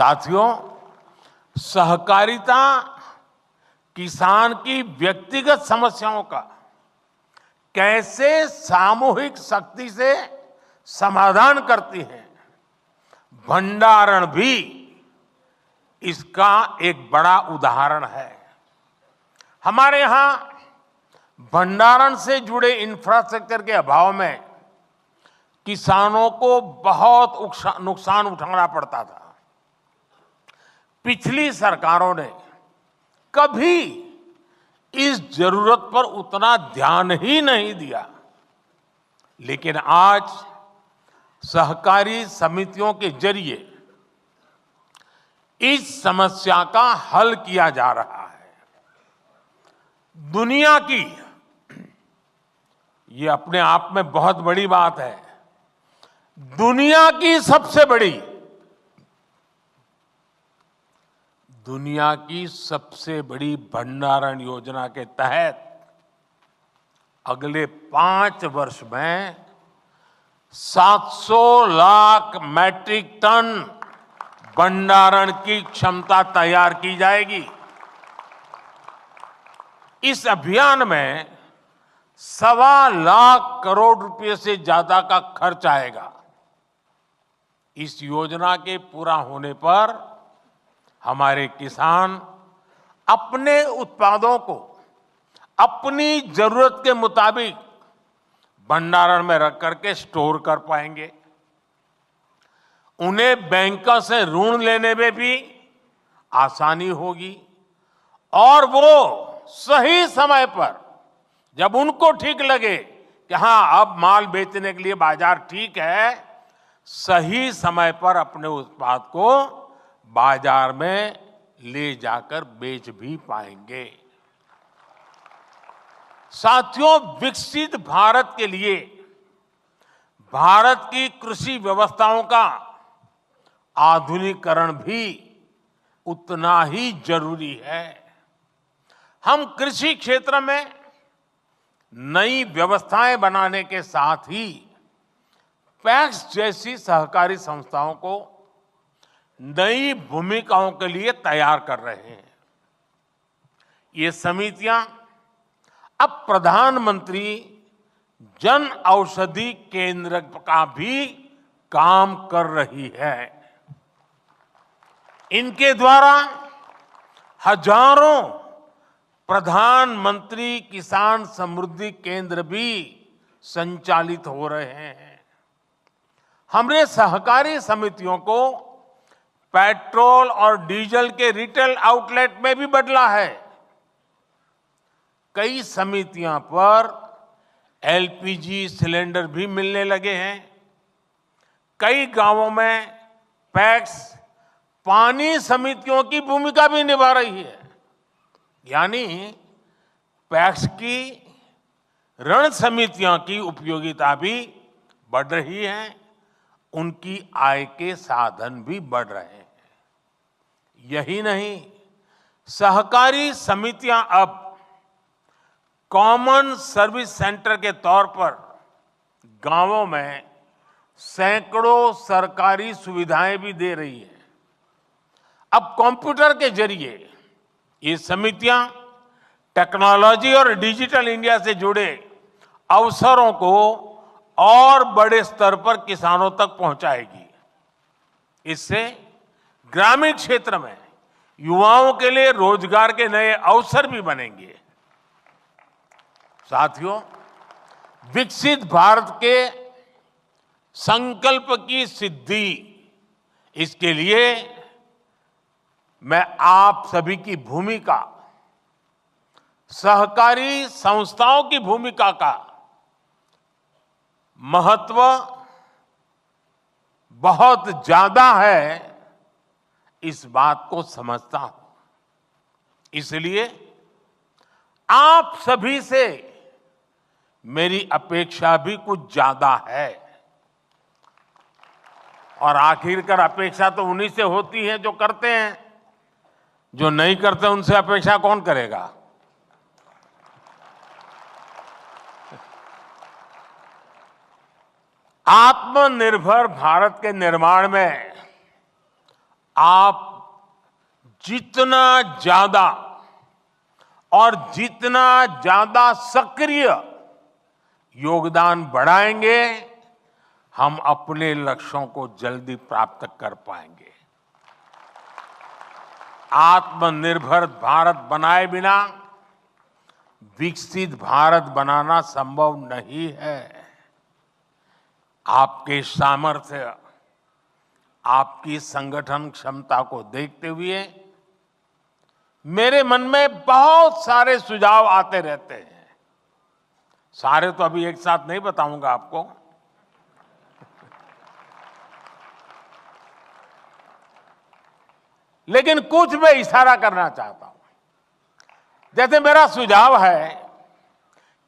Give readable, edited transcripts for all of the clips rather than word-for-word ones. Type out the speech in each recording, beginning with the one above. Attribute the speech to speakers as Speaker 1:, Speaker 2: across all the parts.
Speaker 1: साथियों, सहकारिता किसान की व्यक्तिगत समस्याओं का कैसे सामूहिक शक्ति से समाधान करती है, भंडारण भी इसका एक बड़ा उदाहरण है। हमारे यहां भंडारण से जुड़े इंफ्रास्ट्रक्चर के अभाव में किसानों को बहुत नुकसान उठाना पड़ता था। पिछली सरकारों ने कभी इस जरूरत पर उतना ध्यान ही नहीं दिया, लेकिन आज सहकारी समितियों के जरिए इस समस्या का हल किया जा रहा है। दुनिया की, ये अपने आप में बहुत बड़ी बात है, दुनिया की सबसे बड़ी भंडारण योजना के तहत अगले 5 वर्ष में 700 लाख मैट्रिक टन भंडारण की क्षमता तैयार की जाएगी। इस अभियान में 1.25 लाख करोड़ रुपए से ज्यादा का खर्च आएगा। इस योजना के पूरा होने पर हमारे किसान अपने उत्पादों को अपनी जरूरत के मुताबिक भंडारण में रख करके स्टोर कर पाएंगे। उन्हें बैंकों से ऋण लेने में भी आसानी होगी और वो सही समय पर, जब उनको ठीक लगे कि हां अब माल बेचने के लिए बाजार ठीक है, सही समय पर अपने उत्पाद को बाजार में ले जाकर बेच भी पाएंगे। साथियों, विकसित भारत के लिए भारत की कृषि व्यवस्थाओं का आधुनिकीकरण भी उतना ही जरूरी है। हम कृषि क्षेत्र में नई व्यवस्थाएं बनाने के साथ ही पैक्स जैसी सहकारी संस्थाओं को नई भूमिकाओं के लिए तैयार कर रहे हैं। ये समितियां अब प्रधानमंत्री जन औषधि केंद्र का भी काम कर रही है। इनके द्वारा हजारों प्रधानमंत्री किसान समृद्धि केंद्र भी संचालित हो रहे हैं। हमने सहकारी समितियों को पेट्रोल और डीजल के रिटेल आउटलेट में भी बदला है। कई समितियां पर एलपीजी सिलेंडर भी मिलने लगे हैं। कई गांवों में पैक्स पानी समितियों की भूमिका भी निभा रही है। यानी पैक्स की ऋण समितियों की उपयोगिता भी बढ़ रही है, उनकी आय के साधन भी बढ़ रहे हैं। यही नहीं, सहकारी समितियां अब कॉमन सर्विस सेंटर के तौर पर गांवों में सैकड़ों सरकारी सुविधाएं भी दे रही है। अब कंप्यूटर के जरिए ये समितियां टेक्नोलॉजी और डिजिटल इंडिया से जुड़े अवसरों को और बड़े स्तर पर किसानों तक पहुंचाएगी। इससे ग्रामीण क्षेत्र में युवाओं के लिए रोजगार के नए अवसर भी बनेंगे। साथियों, विकसित भारत के संकल्प की सिद्धि, इसके लिए मैं आप सभी की भूमिका, सहकारी संस्थाओं की भूमिका का महत्व बहुत ज्यादा है, इस बात को समझता हूं। इसलिए आप सभी से मेरी अपेक्षा भी कुछ ज्यादा है। और आखिरकार अपेक्षा तो उन्हीं से होती है जो करते हैं। जो नहीं करते उनसे अपेक्षा कौन करेगा? आत्मनिर्भर भारत के निर्माण में आप जितना ज्यादा और जितना ज्यादा सक्रिय योगदान बढ़ाएंगे, हम अपने लक्ष्यों को जल्दी प्राप्त कर पाएंगे। आत्मनिर्भर भारत बनाए बिना विकसित भारत बनाना संभव नहीं है। आपके सामर्थ्य, आपकी संगठन क्षमता को देखते हुए मेरे मन में बहुत सारे सुझाव आते रहते हैं। सारे तो अभी एक साथ नहीं बताऊंगा आपको, लेकिन कुछ मैं इशारा करना चाहता हूं। जैसे मेरा सुझाव है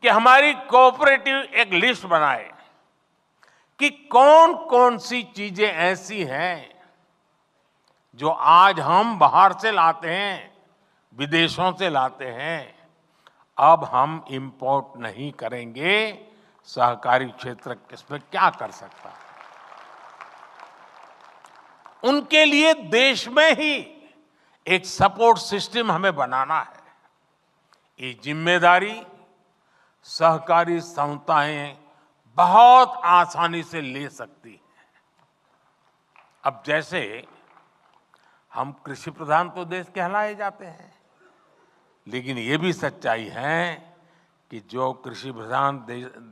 Speaker 1: कि हमारी कोऑपरेटिव एक लिस्ट बनाए कि कौन कौन सी चीजें ऐसी हैं जो आज हम बाहर से लाते हैं, विदेशों से लाते हैं, अब हम इंपोर्ट नहीं करेंगे। सहकारी क्षेत्र इसमें क्या कर सकता है? उनके लिए देश में ही एक सपोर्ट सिस्टम हमें बनाना है। ये जिम्मेदारी सहकारी संस्थाएं बहुत आसानी से ले सकती हैं। अब जैसे हम कृषि प्रधान तो देश कहलाए जाते हैं, लेकिन ये भी सच्चाई है कि जो कृषि प्रधान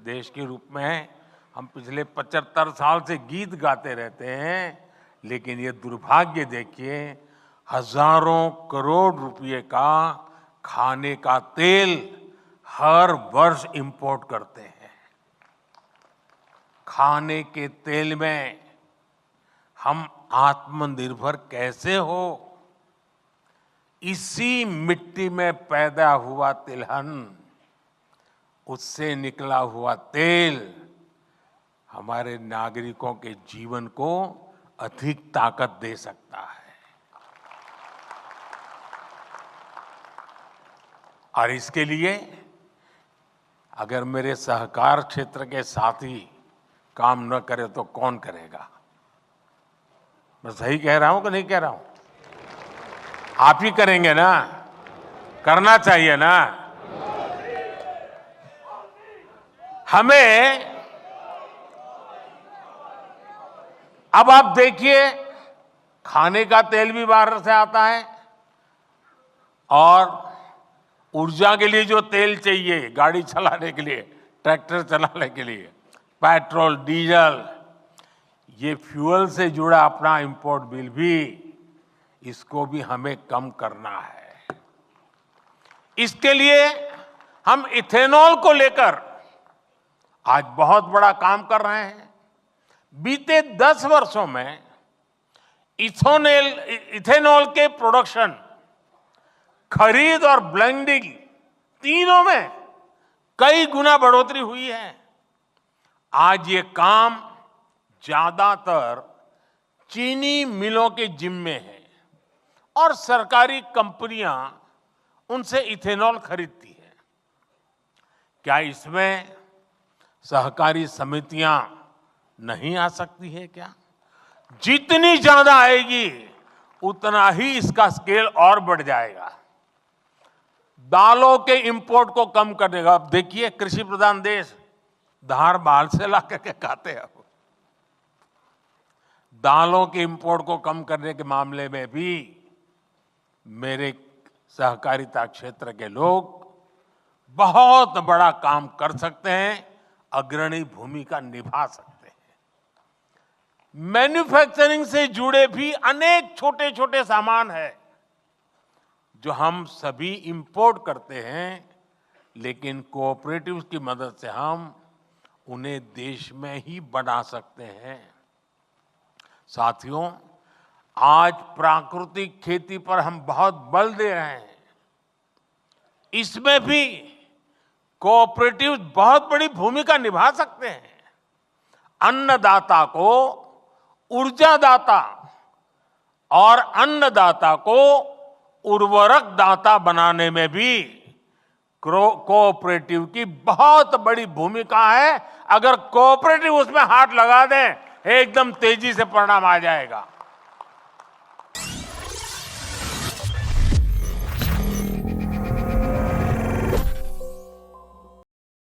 Speaker 1: देश के रूप में हम पिछले 75 साल से गीत गाते रहते हैं, लेकिन ये दुर्भाग्य देखिए, हजारों करोड़ रुपए का खाने का तेल हर वर्ष इंपोर्ट करते हैं। खाने के तेल में हम आत्मनिर्भर कैसे हो? इसी मिट्टी में पैदा हुआ तिलहन, उससे निकला हुआ तेल हमारे नागरिकों के जीवन को अधिक ताकत दे सकता है। और इसके लिए अगर मेरे सहकार क्षेत्र के साथी काम न करे तो कौन करेगा? मैं सही कह रहा हूं कि नहीं कह रहा हूं? आप ही करेंगे ना? करना चाहिए ना? हमें अब आप देखिए, खाने का तेल भी बाहर से आता है, और ऊर्जा के लिए जो तेल चाहिए गाड़ी चलाने के लिए, ट्रैक्टर चलाने के लिए, पेट्रोल, डीजल, ये फ्यूल से जुड़ा अपना इंपोर्ट बिल भी, इसको भी हमें कम करना है। इसके लिए हम इथेनॉल को लेकर आज बहुत बड़ा काम कर रहे हैं। बीते 10 वर्षों में इथेनॉल के प्रोडक्शन, खरीद और ब्लेंडिंग तीनों में कई गुना बढ़ोतरी हुई है। आज ये काम ज्यादातर चीनी मिलों के जिम्मे है और सरकारी कंपनियां उनसे इथेनॉल खरीदती है। क्या इसमें सहकारी समितियां नहीं आ सकती है क्या? जितनी ज्यादा आएगी उतना ही इसका स्केल और बढ़ जाएगा। दालों के इंपोर्ट को कम करने का, अब देखिए कृषि प्रधान देश धार बाल से ला करके खाते हैं। दालों के इंपोर्ट को कम करने के मामले में भी मेरे सहकारिता क्षेत्र के लोग बहुत बड़ा काम कर सकते हैं, अग्रणी भूमिका निभा सकते हैं। मैन्युफैक्चरिंग से जुड़े भी अनेक छोटे छोटे सामान हैं जो हम सभी इंपोर्ट करते हैं, लेकिन कोऑपरेटिव्स की मदद से हम उन्हें देश में ही बना सकते हैं। साथियों, आज प्राकृतिक खेती पर हम बहुत बल दे रहे हैं। इसमें भी कोऑपरेटिव बहुत बड़ी भूमिका निभा सकते हैं। अन्नदाता को ऊर्जादाता और अन्नदाता को उर्वरक दाता बनाने में भी कोऑपरेटिव की बहुत बड़ी भूमिका है। अगर कोऑपरेटिव उसमें हाथ लगा दें, एकदम तेजी से परिणाम आ जाएगा।